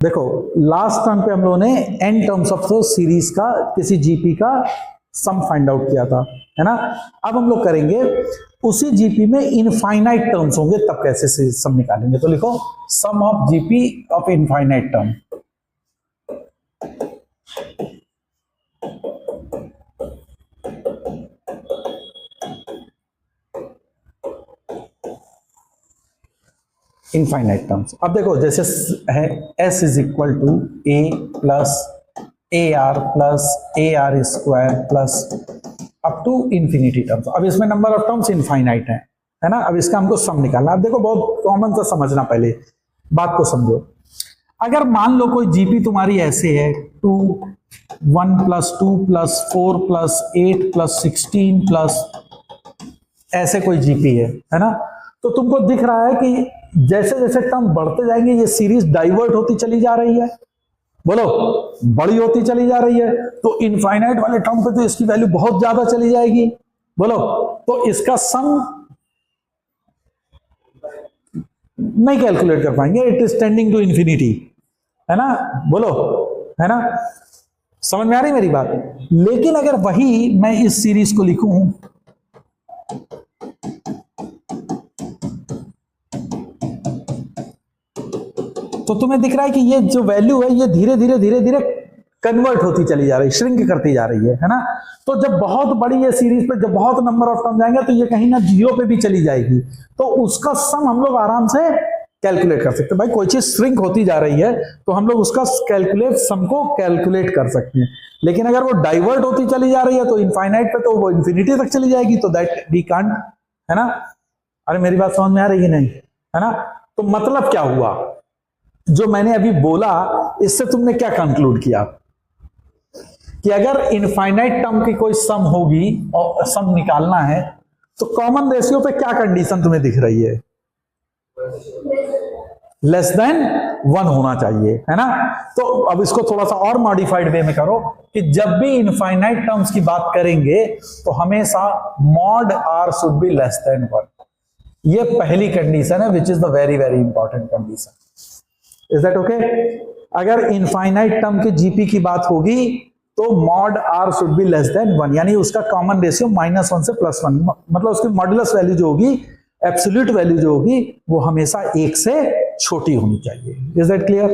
देखो last term पे हम लोगों ने n टर्म्स ऑफ सीरीज का किसी जीपी का सम फाइंड आउट किया था, है ना। अब हम लोग करेंगे उसी जीपी में इनफाइनाइट टर्म्स होंगे, तब कैसे सम निकालेंगे। तो लिखो sum of GP of infinite term. Infinite terms. अब देखो जैसे है s is equal to a plus a r plus a r square plus up to infinity terms. अब इसमें नंबर ऑफ टर्म्स इनफाइनाइट है ना। अब इसका हमको सम निकालना। अब देखो बहुत कॉमन सा समझना, पहले बात को समझो। अगर मान लो कोई जीपी तुम्हारी ऐसे है 2 1 plus 2 plus 4 plus 8 plus 16 plus ऐसे कोई जीपी है ना। तो तुमको दिख रहा है कि जैसे जैसे टर्म बढ़ते जाएंगे ये सीरीज डाइवर्ट होती चली जा रही है, बोलो बड़ी होती चली जा रही है। तो इनफाइनाइट वाले टर्म पे तो इसकी वैल्यू बहुत ज्यादा चली जाएगी, बोलो। तो इसका सम नहीं कैलकुलेट कर पाएंगे, it is tending to infinity, है ना, बोलो, है ना। समझ में आ रही मेरी बात। लेकिन अगर वही मैं इस सीरीज को लिखूं तो तुम्हें दिख रहा है कि ये जो वैल्यू है ये धीरे धीरे धीरे धीरे कन्वर्ट होती चली जा रही है, श्रिंक करती जा रही है ना। तो जब बहुत बड़ी ये सीरीज पे जब बहुत नंबर ऑफ टर्म जाएंगे तो ये कहीं ना जीरो पे भी चली जाएगी, तो उसका सम हम लोग आराम से कैलकुलेट कर सकते हैं। भाई कोई चीज श्रिंक होती जा रही है तो हम लोग उसका सम को कैलकुलेट कर सकते हैं। लेकिन अगर वो डाइवर्ट होती चली जा रही है तो इनफाइनाइट पे तो वो इन्फिनिटी तक चली जाएगी, तो दैट वी कांट, है ना। अरे मेरी बात समझ में आ रही है नहीं, है ना। तो मतलब क्या हुआ, जो मैंने अभी बोला इससे तुमने क्या कंक्लूड किया कि अगर इनफाइनाइट टर्म की कोई सम होगी और सम निकालना है तो कॉमन रेशियो पे क्या कंडीशन तुम्हें दिख रही है, लेस देन 1 होना चाहिए, है ना। तो अब इसको थोड़ा सा और मॉडिफाइड वे में करो कि जब भी इनफाइनाइट टर्म्स की बात करेंगे तो हमेशा mod r should be less than 1। ये पहली कंडीशन है which is the very very important condition. Is that okay. अगर इनफाइनाइट टर्म के जीपी की बात होगी तो mod r should be less than 1, यानी उसका कॉमन रेशियो -1 से +1, मतलब उसकी मॉड्यूलस वैल्यू जो होगी, एब्सोल्यूट वैल्यू जो होगी वो हमेशा 1 से छोटी होनी चाहिए। इज दैट क्लियर,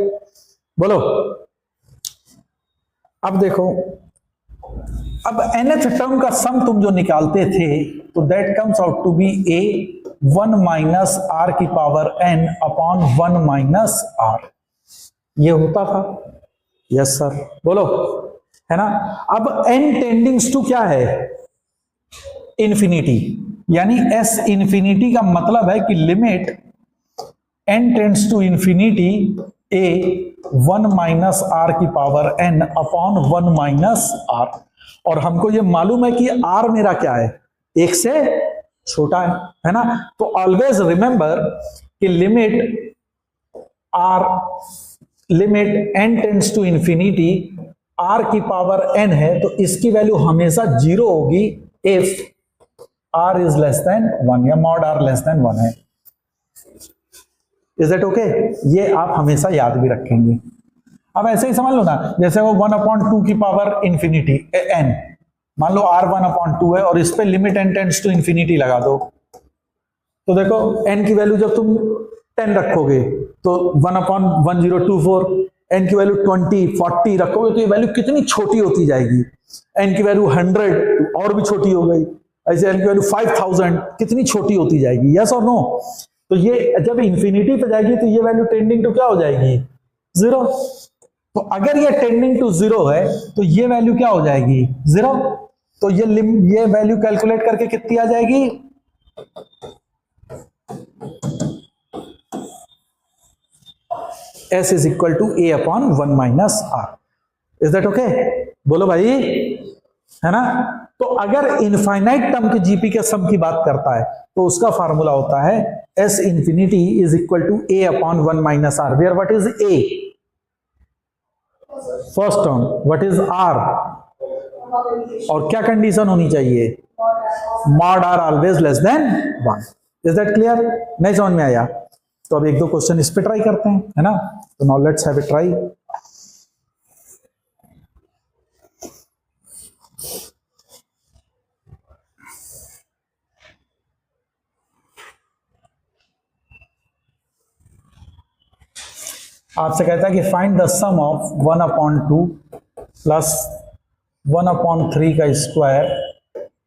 बोलो। अब देखो, अब nth टर्म का सम तुम जो निकालते थे तो that comes out to be a 1 minus r की power n upon 1 minus r, ये होता था। यस सर, बोलो, है ना। अब n टेंडिंग्स टू क्या है, इंफिनिटी, यानी s इंफिनिटी का मतलब है कि limit n tends to infinity a 1 minus r की power n upon 1 minus r. और हमको ये मालूम है कि r मेरा क्या है, 1 से छोटा है ना। तो ऑलवेज रिमेंबर कि limit n tends to infinity r की पावर n है, तो इसकी वैल्यू हमेशा 0 होगी if r is less than 1 या मॉड r लेस देन 1 है। Is that okay. ये आप हमेशा याद भी रखेंगे। अब ऐसे ही समझ लो ना, जैसे वो 1/2 की पावर इंफिनिटी n, मान लो r 1/2 है और इस पे limit n tends to infinity लगा दो, तो देखो n की वैल्यू जब तुम 10 रखोगे तो 1/1024, n की वैल्यू 20 40 रखोगे तो ये वैल्यू कितनी छोटी होती जाएगी। n की वैल्यू 100 और भी छोटी हो गई, ऐसे n की वैल्यू 5000 कितनी छोटी होती जाएगी। यस और नो। तो ये जब इंफिनिटी पे जाएगी तो ये वैल्यू टेंडिंग टू क्या हो जाएगी, 0। तो अगर ये टेंडिंग टू 0 है तो ये वैल्यू क्या हो जाएगी, 0। तो ये वैल्यू कैलकुलेट करके कितनी आ जाएगी, s is equal to a upon 1 minus r. Is that okay, बोलो भाई, है ना। तो अगर इनफाइनाइट टर्म के जीपी के सम की बात करता है तो उसका फार्मूला होता है s infinity is equal to a upon 1 minus r, where what is a, first term, what is r, और क्या कंडीशन होनी चाहिए, mod r always less than 1। Is that clear, नहीं समझ में आया। तो अब एक दो क्वेश्चन इस पे ट्राई करते हैं, है ना। तो now let's have a try. आपसे कहता है कि find the sum of 1/2 plus 1/3 का स्क्वायर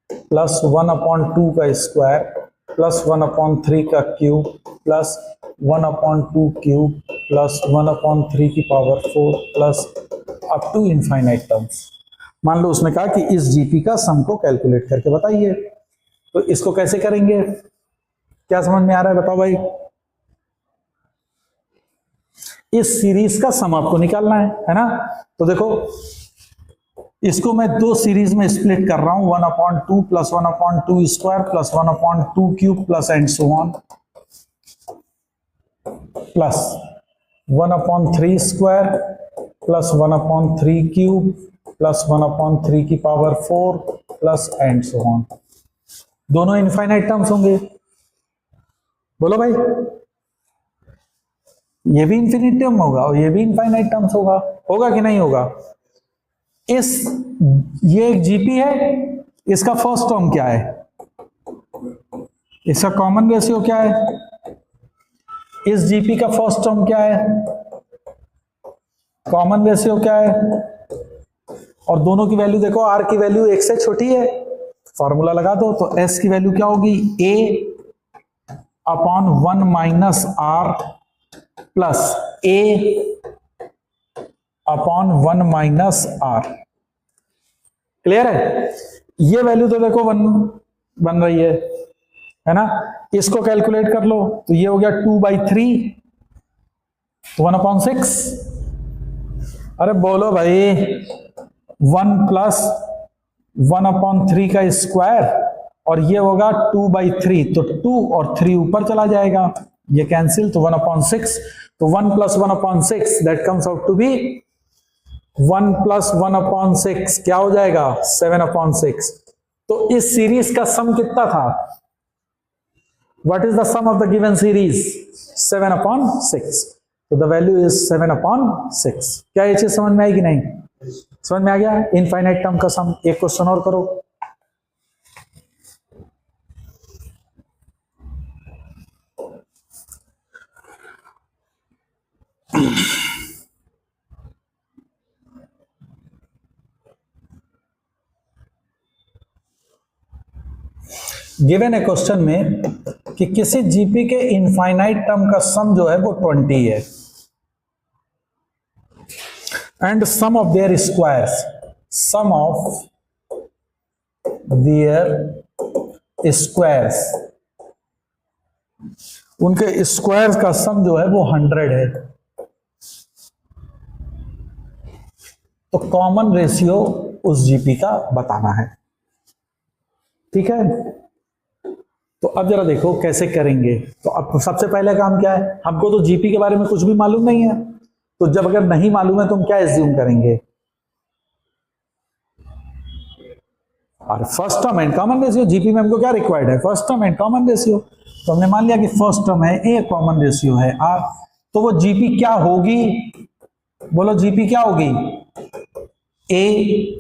प्लस 1/2 का स्क्वायर प्लस 1/3 का क्यूब प्लस 1/2 क्यूब प्लस 1/3 की power 4 plus up to infinite terms. मान लो उसने कहा कि इस जीपी का सम को कैलकुलेट करके बताइए। तो इसको कैसे करेंगे, क्या समझ में आ रहा है बताओ भाई। इस सीरीज का सम आपको निकालना है ना। तो देखो इसको मैं दो सीरीज में स्प्लिट कर रहा हूं, 1/2 plus 1/2 square plus 1/2 cube plus and so on plus 1/3 square plus 1/3 cube plus 1/3 की power 4 plus and so on. दोनों इनफाइनाइट टर्म्स होंगे, बोलो भाई। ये भी इन्फिनिट टर्म होगा और ये भी इनफाइनाइट टर्म्स होगा, होगा कि नहीं होगा। ये एक जीपी है, इसका फर्स्ट टर्म क्या है, इसका कॉमन रेशियो क्या है, इस जीपी का फर्स्ट टर्म क्या है, कॉमन रेशियो क्या है, और दोनों की वैल्यू देखो, आर की वैल्यू 1 से छोटी है, फॉर्मूला लगा दो। तो एस की वैल्यू क्या होगी, a/1 minus r plus a/1 minus r. Clear है। ये वैल्यू तो देखो 1 बन रही है ना। इसको कैलकुलेट कर लो तो ये हो गया 2/3 तो 1/6। अरे बोलो भाई, 1 प्लस 1/3 का स्क्वायर और ये होगा 2/3, तो 2 और 3 ऊपर चला जाएगा, ये कैंसिल, तो 1/6। तो 1 plus 1/6 that comes out to be 1 plus 1/6 क्या हो जाएगा, 7/6। तो इस सीरीज का सम कितना था, what is the sum of the given series, 7/6। तो द वैल्यू इज 7/6। क्या ये चीज समझ में आई कि नहीं, समझ में आ गया। इनफाइनाइट टर्म का सम। एक क्वेश्चन और करो। गिवन है क्वेश्चन में कि किसी जीपी के इनफाइनाइट टर्म का सम जो है वो 20 है and sum of their squares, sum of their squares, उनके स्क्वायर्स का सम जो है वो 100 है। तो कॉमन रेशियो उस जीपी का बताना है, ठीक है। तो अब जरा देखो कैसे करेंगे। तो अब सबसे पहले काम क्या है, हमको तो जीपी के बारे में कुछ भी मालूम नहीं है। तो जब अगर नहीं मालूम है तो हम क्या एज्यूम करेंगे, और first term and common ratio. GP में हमको क्या रिक्वायर्ड है, first term and common ratio. तो हमने मान लिया कि फर्स्ट टर्म है ए, कॉमन रेशियो है आर। तो वो जीपी क्या होगी, बोलो जीपी क्या होगी, a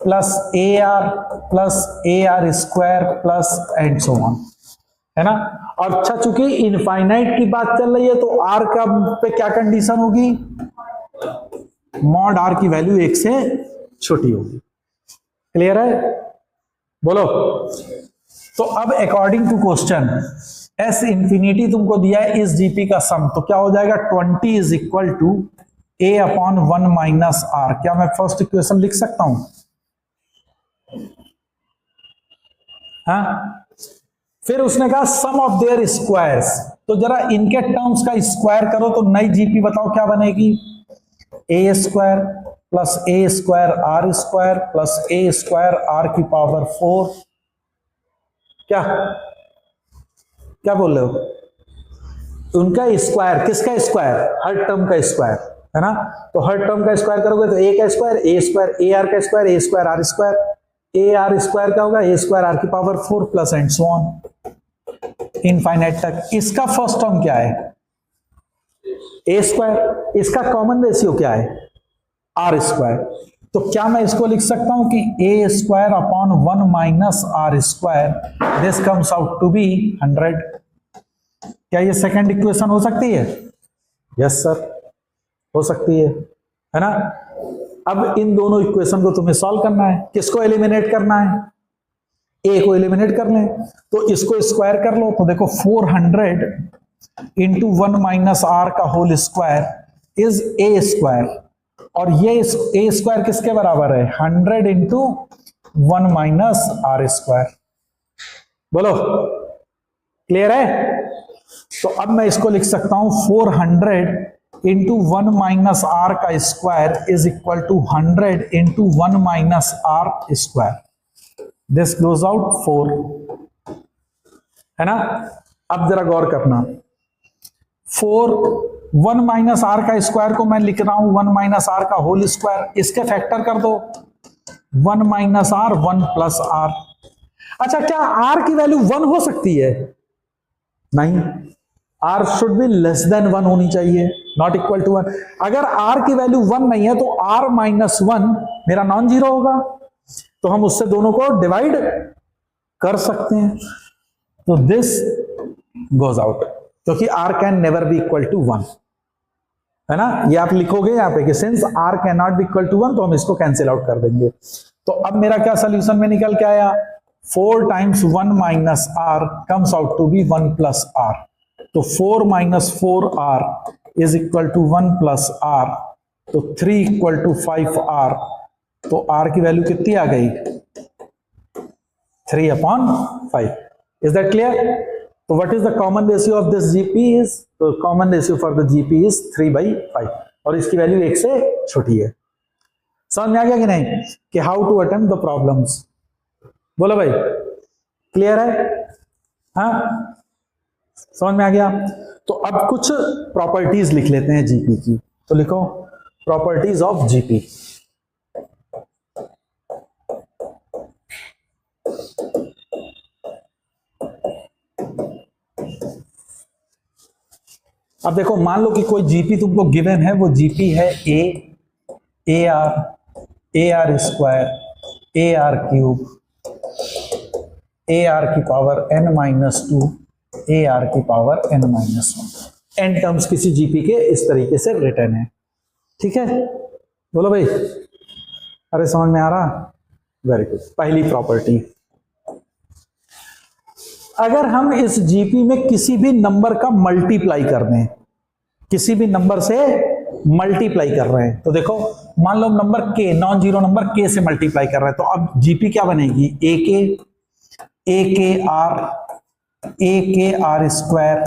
plus a r plus a r square plus and so on, है ना। और अच्छा चूंकि इनफाइनाइट की बात चल रही है तो आर का पे क्या कंडीशन होगी, मॉड आर की वैल्यू 1 से छोटी होगी। क्लियर है, बोलो। तो अब according to question S infinity तुमको दिया है इस जीपी का सम, तो क्या हो जाएगा 20 is equal to a/1 minus r. क्या मैं फर्स्ट इक्वेशन लिख सकता हूं, हाँ। फिर उसने कहा सम ऑफ देयर स्क्वायर्स, तो जरा इनके टर्म्स का स्क्वायर करो तो नई जीपी बताओ क्या बनेगी, a square plus a square r square plus a square r की पावर 4। क्या क्या बोल रहे हो, उनका स्क्वायर, किसका स्क्वायर, हर टर्म का स्क्वायर, है ना। तो हर टर्म का स्क्वायर करोगे तो ए का स्क्वायर ए आर का square a square r square, a r square क्या होगा, ए स्क्वायर आर की power 4 plus and so on. Infinite तक। इसका फर्स्ट टर्म क्या है? A square. इसका कॉमन रेशियो क्या है? R square. तो क्या मैं इसको लिख सकता हूं कि a square upon 1 minus r square, this comes out to be 100। क्या ये सेकंड इक्वेशन हो सकती है? यस सर, हो सकती है ना। अब इन दोनों इक्वेशन को तुम्हें सॉल्व करना है। किसको एलिमिनेट करना है? ए को एलिमिनेट कर लें। तो इसको स्क्वायर कर लो। तो देखो 400 इंटू 1 माइनस आर का whole square is a square, और ये ए स्क्वायर किसके बराबर है? 100 इंटू 1 माइनस आर स्क्वायर। बोलो क्लियर है? तो अब मैं इसको लिख सकता हूं 400 इंटू 1 माइनस आर का square is equal to 100 into 1 minus r square. This goes out 4, है ना। अब जरा गौर करना, 1 माइनस आर का स्क्वायर को मैं लिख रहा हूं 1 माइनस आर का होल स्क्वायर। इसके फैक्टर कर दो, 1 माइनस आर 1 प्लस आर। अच्छा, क्या आर की वैल्यू 1 हो सकती है? नहीं, r should be less than 1 होनी चाहिए, नॉट इक्वल टू 1। अगर आर की वैल्यू 1 नहीं है तो आर माइनस 1 मेरा नॉन जीरो होगा, तो हम उससे दोनों को डिवाइड कर सकते हैं। तो दिस गोज आउट, क्योंकि r can never be equal to 1, है ना। ये आप लिखोगे यहां पे कि since r can not be equal to 1, तो हम इसको कैंसिल आउट कर देंगे। तो अब मेरा क्या सोल्यूशन में निकल के आया? 4 times 1 minus r comes out to be 1 plus r. तो 4 minus 4 r is equal to 1 plus r, तो 3 इक्वल टू 5 आर। तो आर की वैल्यू कितनी आ गई? 3/5। Is that clear? So what is the common ratio of this GP is? So common ratio for the GP is 3/5, और इसकी value 1 से छोटी है। समझ में आ गया कि नहीं कि how to attempt the problems? बोलो भाई, क्लियर है? हाँ, समझ में आ गया। तो अब कुछ प्रॉपर्टीज लिख लेते हैं जीपी की। तो लिखो प्रॉपर्टीज ऑफ जीपी। अब देखो, मान लो कि कोई जीपी तुमको गिवन है, वो जीपी है ए r square, a r cube, A r की पावर n-2, ए आर की पावर n-1। एन टर्म्स किसी जीपी के इस तरीके से रिटर्न है, ठीक है। बोलो भाई, अरे समझ में आ रहा? Very good. पहली प्रॉपर्टी, अगर हम इस जीपी में किसी भी नंबर का मल्टीप्लाई कर दें, किसी भी नंबर से मल्टीप्लाई कर रहे हैं, तो देखो मान लो नंबर के, नॉन जीरो नंबर के से मल्टीप्लाई कर रहे हैं, तो अब जीपी क्या बनेगी? ए के आर स्क्वायर,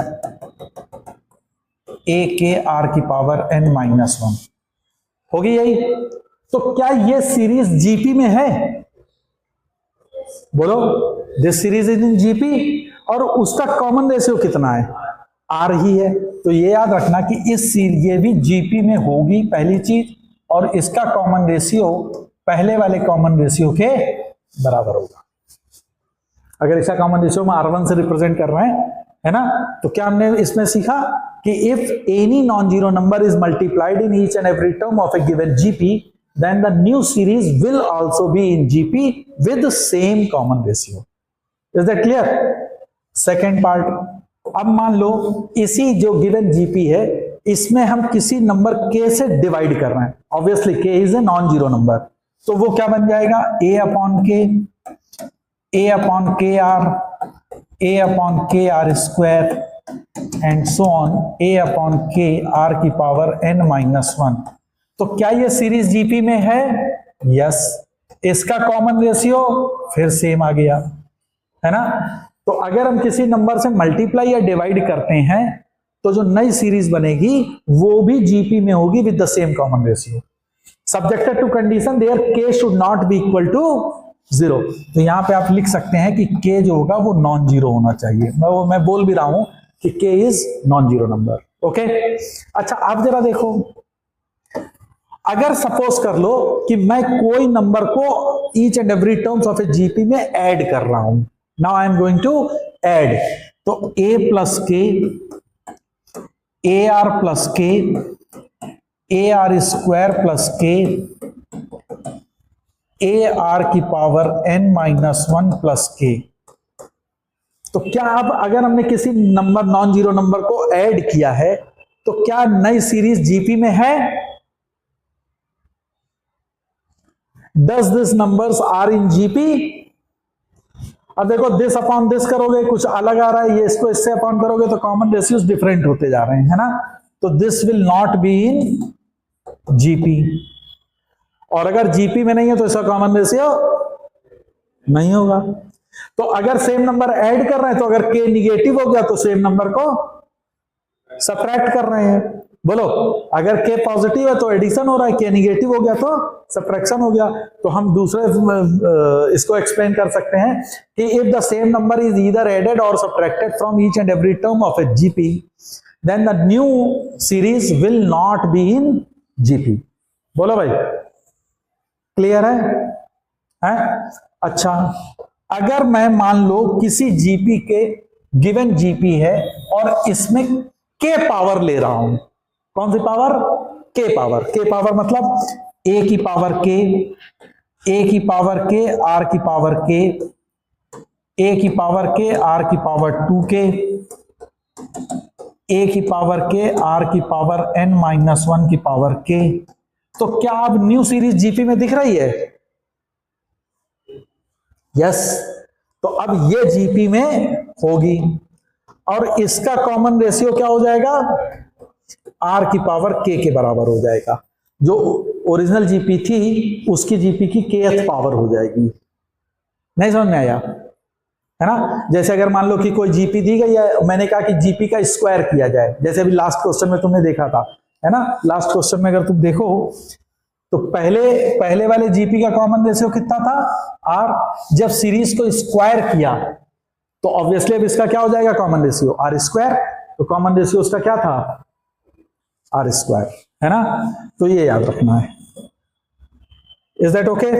ए के आर की पावर n-1 होगी यही। तो क्या ये सीरीज जीपी में है? बोलो, this series is in GP, और उसका कॉमन रेशियो कितना है? आर ही है। तो ये याद रखना कि ये भी जीपी में होगी, पहली चीज, और इसका कॉमन रेशियो पहले वाले कॉमन रेशियो के बराबर होगा। अगर इसका कॉमन रेशियो में R1 से रिप्रेजेंट कर रहे हैं, है ना, तो क्या हमने इसमें सीखा कि if any non zero number is multiplied in each and every term of A given GP, then the new series will also be in GP with the same common ratio. Is that clear? Second part, अब मान लो इसी जो given GP है, इसमें हम किसी number k से divide कर रहे हैं। Obviously k is a non zero number, तो वो क्या बन जाएगा? a upon k r square and so on, a upon k r की पावर n-1। तो क्या ये सीरीज जीपी में है? यस। इसका कॉमन रेशियो फिर सेम आ गया, है ना। तो अगर हम किसी नंबर से मल्टीप्लाई या डिवाइड करते हैं, तो जो नई सीरीज बनेगी वो भी जीपी में होगी with the same common ratio, subjected to condition there k should not be equal to 0। तो यहां पे आप लिख सकते हैं कि के जो होगा वो नॉन जीरो होना चाहिए। मैं बोल भी रहा हूं कि के is non zero number, okay. अच्छा, आप जरा देखो, अगर सपोज कर लो कि मैं कोई नंबर को each and every terms of a GP में ऐड कर रहा हूं, now I am going to add, तो a plus k, a r plus k, a r square plus k, a r की power n minus 1 plus k. तो क्या अब अगर हमने किसी नंबर, नॉन जीरो नंबर को ऐड किया है तो क्या नई सीरीज जीपी में है? Does this numbers are in GP? अब देखो, दिस अपॉन दिस करोगे कुछ अलग आ रहा है, ये इसको इससे अपॉन करोगे तो कॉमन रेशियोज डिफरेंट होते जा रहे हैं, है ना। तो this will not be in GP, और अगर जीपी में नहीं है तो इसका कॉमन रेशियो नहीं होगा। तो अगर सेम नंबर ऐड कर रहे हैं तो अगर के निगेटिव हो गया तो सेम नंबर को सब्ट्रैक्ट कर रहे हैं। बोलो, अगर के पॉजिटिव है तो एडिशन हो रहा है, के निगेटिव हो गया तो सब्ट्रैक्शन हो गया। तो हम दूसरे इसको एक्सप्लेन कर सकते हैं कि if the same number is either added or subtracted from each and every term of a GP, then the new series will not be in GP. बोलो भाई, क्लियर है? अच्छा, अगर मैं मान लो किसी जीपी के, गिवन जीपी है और इसमें के पावर ले रहा हूं, कौन सी पावर? के पावर। के पावर मतलब ए की पावर के, ए की पावर के, आर की पावर के, ए की पावर के, आर की पावर 2 के, ए की पावर के, आर की पावर n माइनस 1 की पावर के। तो क्या अब न्यू सीरीज जीपी में दिख रही है? यस। तो अब ये जीपी में होगी और इसका कॉमन रेशियो क्या हो जाएगा? आर की पावर के बराबर हो जाएगा। जो ओरिजिनल जीपी थी उसकी जीपी की kth पावर हो जाएगी। नहीं समझ में आया? है ना। जैसे अगर मान लो कि कोई जीपी दी गई है, मैंने कहा कि जीपी का स्क्वायर किया जाए, जैसे अभी लास्ट क्वेश्चन में तुमने देखा था, है ना। लास्ट क्वेश्चन में अगर तुम देखो तो पहले वाले जीपी का कॉमन रेशियो कितना था? आर। जब सीरीज को स्क्वायर किया तो ऑब्वियसली अब इसका क्या हो जाएगा? Common ratio r square. तो कॉमन रेशियो उसका क्या था? आर स्क्वायर, है ना। तो ये याद रखना है। Is that okay?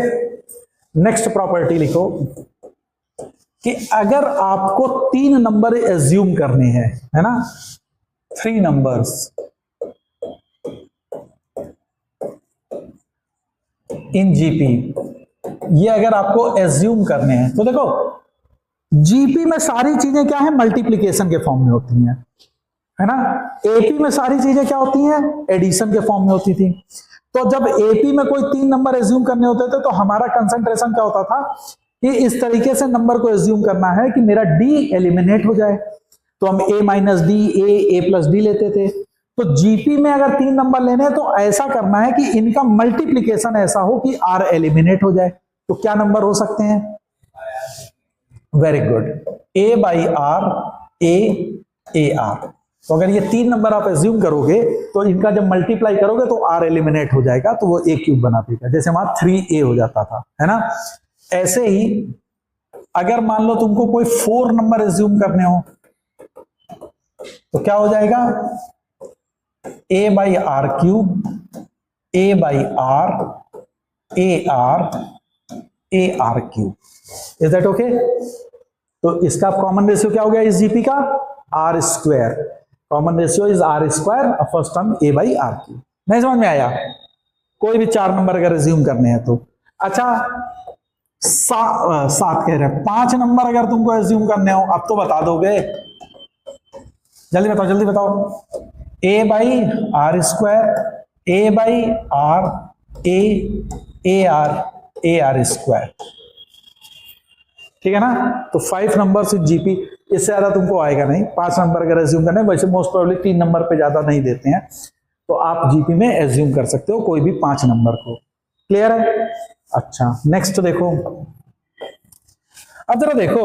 Next property लिखो कि अगर आपको 3 नंबर एज्यूम करने हैं, है ना, 3 नंबर्स इन जीपी, ये अगर आपको एज्यूम करने हैं तो देखो, जीपी में सारी चीजें क्या है? मल्टीप्लीकेशन के फॉर्म में होती हैं, है ना। एपी में सारी चीजें क्या होती हैं? एडिशन के फॉर्म में होती थी। तो जब एपी में कोई 3 नंबर एज्यूम करने होते थे तो हमारा कंसंट्रेशन क्या होता था कि इस तरीके से नंबर को एज्यूम करना है कि मेरा डी एलिमिनेट हो जाए। तो हम ए माइनस डी, ए प्लस डी लेते थे। तो जीपी में अगर 3 नंबर लेने हैं तो ऐसा करना है कि इनका मल्टीप्लीकेशन ऐसा हो कि आर एलिमिनेट हो जाए। तो क्या नंबर हो सकते हैं? Very good, a by r, a r. तो अगर ये 3 नंबर आप एज्यूम करोगे तो इनका जब मल्टीप्लाई करोगे तो आर एलिमिनेट हो जाएगा, तो वो ए क्यूब बना देगा, जैसे वहां 3a हो जाता था, है ना। ऐसे ही अगर मान लो तुमको कोई 4 नंबर एज्यूम करने हो तो क्या हो जाएगा? A by r cube, a by r, a r cube. Is that okay? तो इसका कॉमन रेशियो क्या हो गया इस जीपी का? R square. Common ratio is r square, first term a by r cube. नहीं समझ में आया? कोई भी 4 नंबर अगर एज्यूम करने हैं तो। अच्छा, 7 कह रहे हैं, 5 नंबर अगर तुमको एज्यूम करने हो, अब तो बता दोगे, जल्दी बताओ जल्दी बताओ। A by r square, a by r, a r square, ठीक है ना। तो 5 नंबर से जीपी, इससे ज्यादा तुमको आएगा नहीं। 5 नंबर अगर एज्यूम करने, वैसे मोस्ट प्रोबेबली 3 नंबर पे ज्यादा नहीं देते हैं, तो आप जीपी में एज्यूम कर सकते हो कोई भी 5 नंबर को। क्लियर है? अच्छा, नेक्स्ट देखो। अब जरा देखो,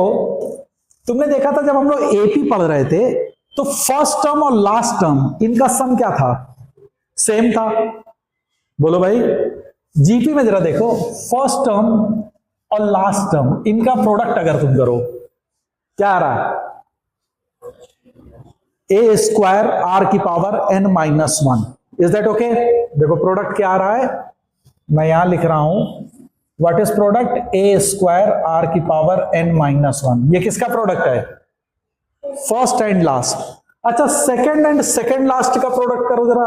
तुमने देखा था जब हम लोग एपी पढ़ रहे थे तो फर्स्ट टर्म और लास्ट टर्म इनका सम क्या था? सेम था। बोलो भाई। जीपी में जरा देखो, फर्स्ट टर्म और लास्ट टर्म इनका प्रोडक्ट अगर तुम करो, क्या आ रहा है? ए स्क्वायर आर की power n minus 1। Is that okay? देखो प्रोडक्ट क्या आ रहा है, मैं यहां लिख रहा हूं, what is product? A square r की पावर n माइनस 1। ये किसका प्रोडक्ट है? First and last. अच्छा, सेकंड एंड सेकंड लास्ट का प्रोडक्ट करो जरा,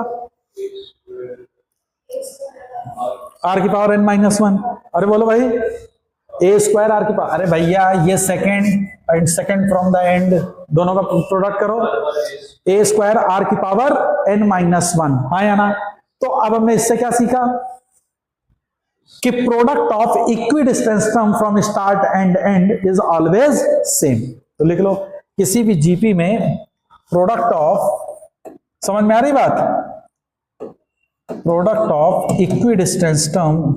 आर की पावर एन माइनस वन। अरे बोलो भाई, ए स्क्वायर आर की पावर, अरे भैया ये second and second from the end दोनों का प्रोडक्ट करो, ए स्क्वायर आर की पावर एन माइनस वन, हाँ या ना। तो अब हमने इससे क्या सीखा कि product of equi distance term from start and and is always same. तो लिख लो, किसी भी जीपी में प्रोडक्ट ऑफ, समझ में आ रही बात, product of equi distance term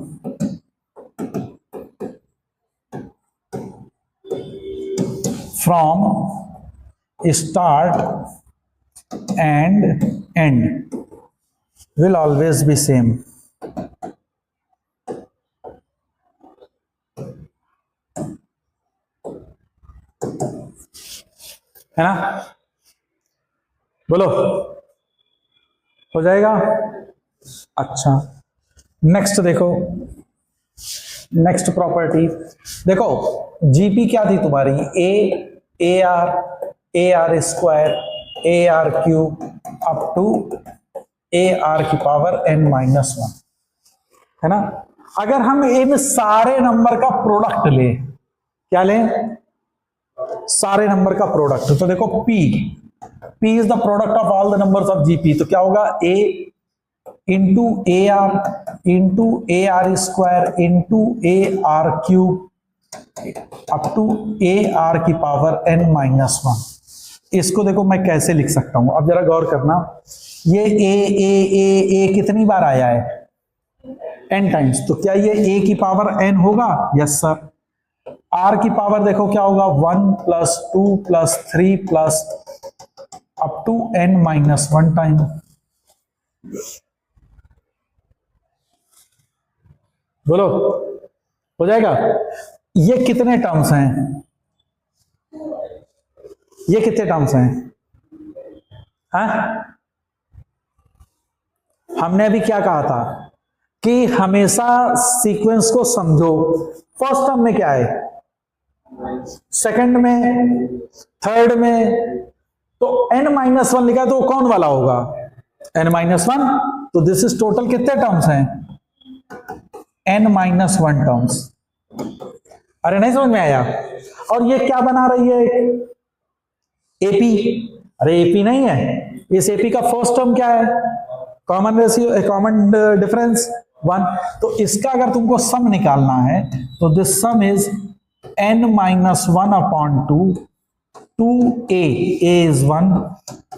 from start and and will always be same। है ना, बोलो, हो जाएगा। अच्छा, नेक्स्ट देखो, नेक्स्ट प्रॉपर्टी देखो, जीपी क्या थी तुम्हारी, a r square a r cube up to a r की पावर एन माइनस वन, है ना। अगर हम इन सारे नंबर का प्रोडक्ट ले, क्या लें, सारे नंबर का प्रोडक्ट, तो देखो P is the product of all the numbers of GP, तो क्या होगा, A into a r square into a r cube up to a r की पावर एन माइनस वन। इसको देखो मैं कैसे लिख सकता हूं, अब जरा गौर करना, ये ए कितनी बार आया है, n टाइम्स, तो क्या ये a की पावर n होगा, यस सर। r की पावर देखो क्या होगा, 1 plus 2 plus 3 plus up to n minus one time. बोलो, हो जाएगा। ये कितने टर्म्स हैं, ये कितने टर्म्स हैं, हाँ? हमने अभी क्या कहा था कि हमेशा सीक्वेंस को समझो, फर्स्ट टर्म में क्या है, सेकंड में, थर्ड में, तो n माइनस वन लिखा है तो कौन वाला होगा, n माइनस वन। तो दिस इज टोटल कितने टर्म्स हैं, n माइनस वन टर्म्स। अरे नहीं समझ में आया। और ये क्या बना रही है, एपी, अरे एपी नहीं है, इस एपी का फर्स्ट टर्म क्या है, कॉमन रेशियो, कॉमन डिफरेंस 1। तो इसका अगर तुमको सम निकालना है तो this some is n minus one upon to A is 1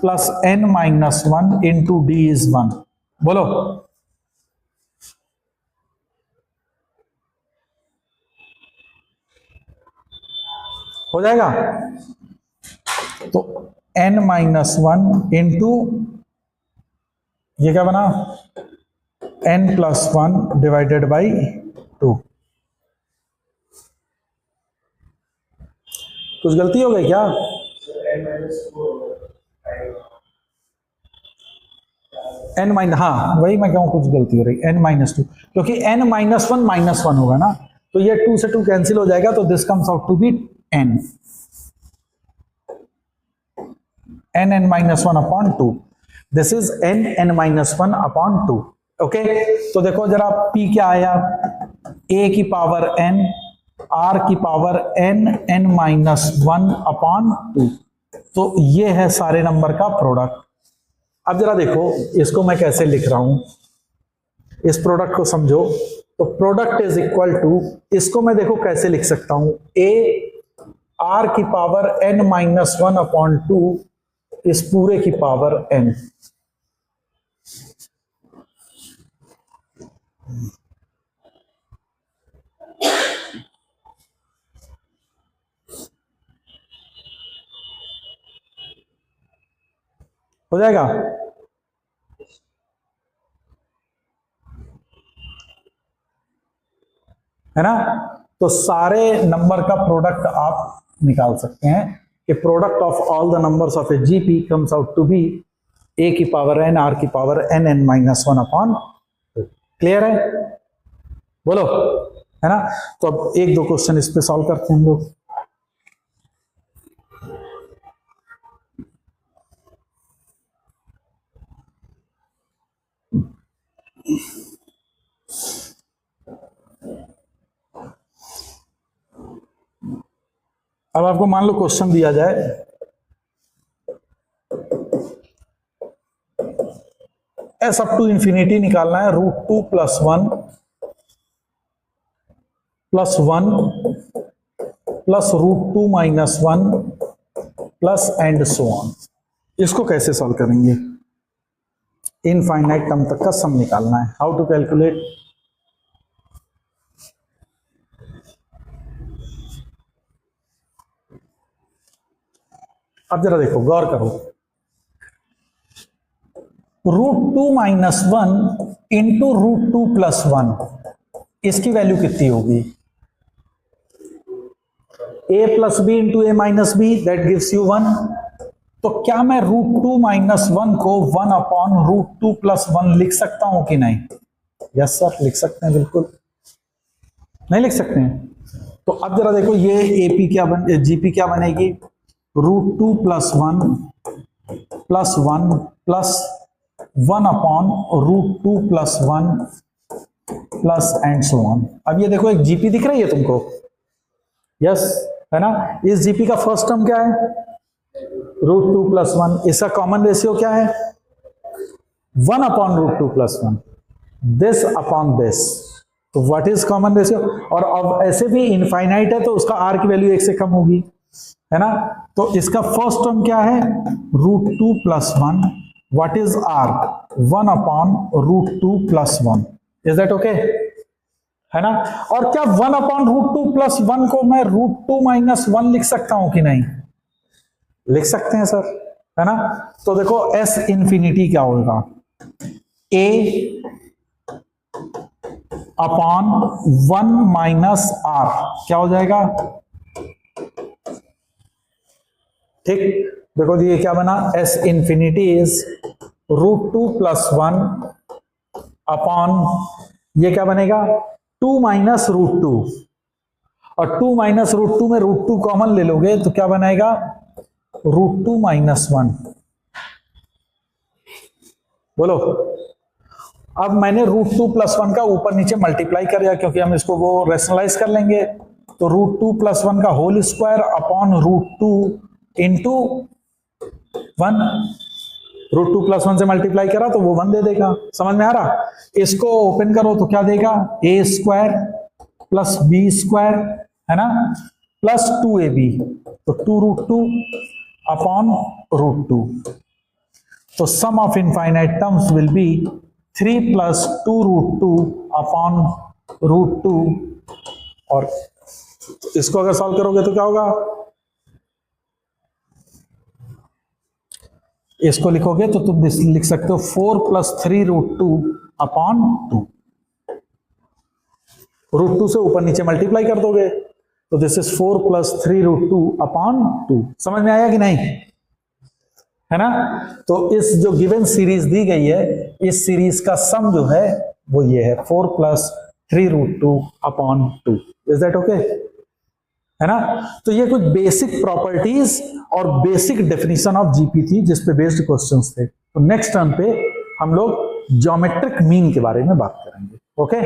plus n minus one into D is 1। बोलो, हो जाएगा। तो n माइनस वन इंटू ये क्या बना, n plus one divided by 2। कुछ गलती हो गई क्या, n माइनस, हाँ वही मैं कहूँ, कुछ गलती हो रही, n माइनस टू, क्योंकि n माइनस वन होगा ना, तो ये 2 से 2 कैंसिल हो जाएगा, तो this comes out to be n minus one upon two, this is n minus one upon two. Okay, तो देखो जरा p क्या आया, a की पावर n, r की power n minus one upon two. तो ये है सारे नंबर का प्रोडक्ट। अब जरा देखो इसको मैं कैसे लिख रहा हूं, इस प्रोडक्ट को समझो। तो प्रोडक्ट इज इक्वल टू, इसको मैं देखो कैसे लिख सकता हूं, a r की power n minus one upon to इस पूरे की पावर n। हो जाएगा, है ना। तो सारे नंबर का प्रोडक्ट आप निकाल सकते हैं कि product of all the numbers of a GP comes out to be a की पावर n, r की power n minus one upon. Clear है, बोलो, है ना। तो अब 1-2 क्वेश्चन इस पे सॉल्व करते हैं हम लोग। अब आपको मान लो क्वेश्चन दिया जाए, एस अप टू इंफिनिटी निकालना है, √2 + 1 + 1 plus √2 - 1 plus and so on. इसको कैसे सॉल्व करेंगे? इनफाइनाइट टर्म तक का सम निकालना है। How to calculate? अब जरा देखो, गौर करो, √2 - 1 इंटू √2 + 1, इसकी वैल्यू कितनी होगी? a + b into a - b, that gives you 1। तो क्या मैं √2 - 1 को 1/√2 + 1 लिख सकता हूं कि नहीं? यस सर, लिख सकते हैं, बिल्कुल। नहीं लिख सकते हैं? तो अब जरा देखो, ये AP क्या GP क्या बनेगी? √2 + 1 + 1 plus 1/√2 + 1 plus and so on. अब ये देखो, एक GP दिख रही है तुमको? यस, है ना? इस GP का फर्स्ट टर्म क्या है? √2 + 1। इसका कॉमन रेशियो क्या है? 1/√2 + 1, दिस अपॉन दिस। तो व्हाट इज कॉमन रेशियो? और अब ऐसे भी इनफाइनाइट है तो उसका R की वैल्यू 1 से कम होगी, है ना? तो इसका फर्स्ट टर्म क्या है? √2 + 1। What is R? 1/√2 + 1। Is that okay? है ना? और क्या 1/√2 + 1 को मैं √2 - 1 लिख सकता हूं कि नहीं? लिख सकते हैं सर, है ना? तो देखो, S इंफिनिटी क्या होगा? A अपॉन 1 - R क्या हो जाएगा? ठीक, देखो जी, ये क्या बना? S इंफिनिटी इज √2 + 1 अपॉन, ये क्या बनेगा? 2 - √2, और 2 - √2 में √2 कॉमन ले लोगे तो क्या बनाएगा? √2 - 1। बोलो। अब मैंने √2 + 1 का ऊपर नीचे मल्टीप्लाई कर दिया, क्योंकि हम इसको वो रेशनलाइज कर लेंगे। तो √2 + 1 का होल स्क्वायर अपॉन √2 इंटू 1। √2 + 1 से मल्टीप्लाई करा तो वो 1 दे देगा। समझ में आ रहा? इसको ओपन करो तो क्या देगा? a² + b², है ना, प्लस 2ab। तो 2√2 अपॉन √2। तो sum of infinite terms will be 3 + 2√2 upon √2। और इसको अगर सॉल्व करोगे तो क्या होगा? इसको लिखोगे तो तुम लिख सकते हो 4 + 3√2 अपॉन 2। √2 से ऊपर नीचे मल्टीप्लाई कर दोगे तो दिस इज 4 + 3√2 अपॉन 2। समझ में आया कि नहीं? है ना? तो इस जो गिवन सीरीज दी गई है, इस सीरीज का सम जो है वो ये है 4 + 3√2 अपॉन 2। Is that okay? है ना? तो ये कुछ बेसिक प्रॉपर्टीज और बेसिक डेफिनेशन ऑफ जीपी थी, जिस पे बेस्ड क्वेश्चंस थे। तो नेक्स्ट टर्म पे हम लोग ज्योमेट्रिक मीन के बारे में बात करेंगे। ओके?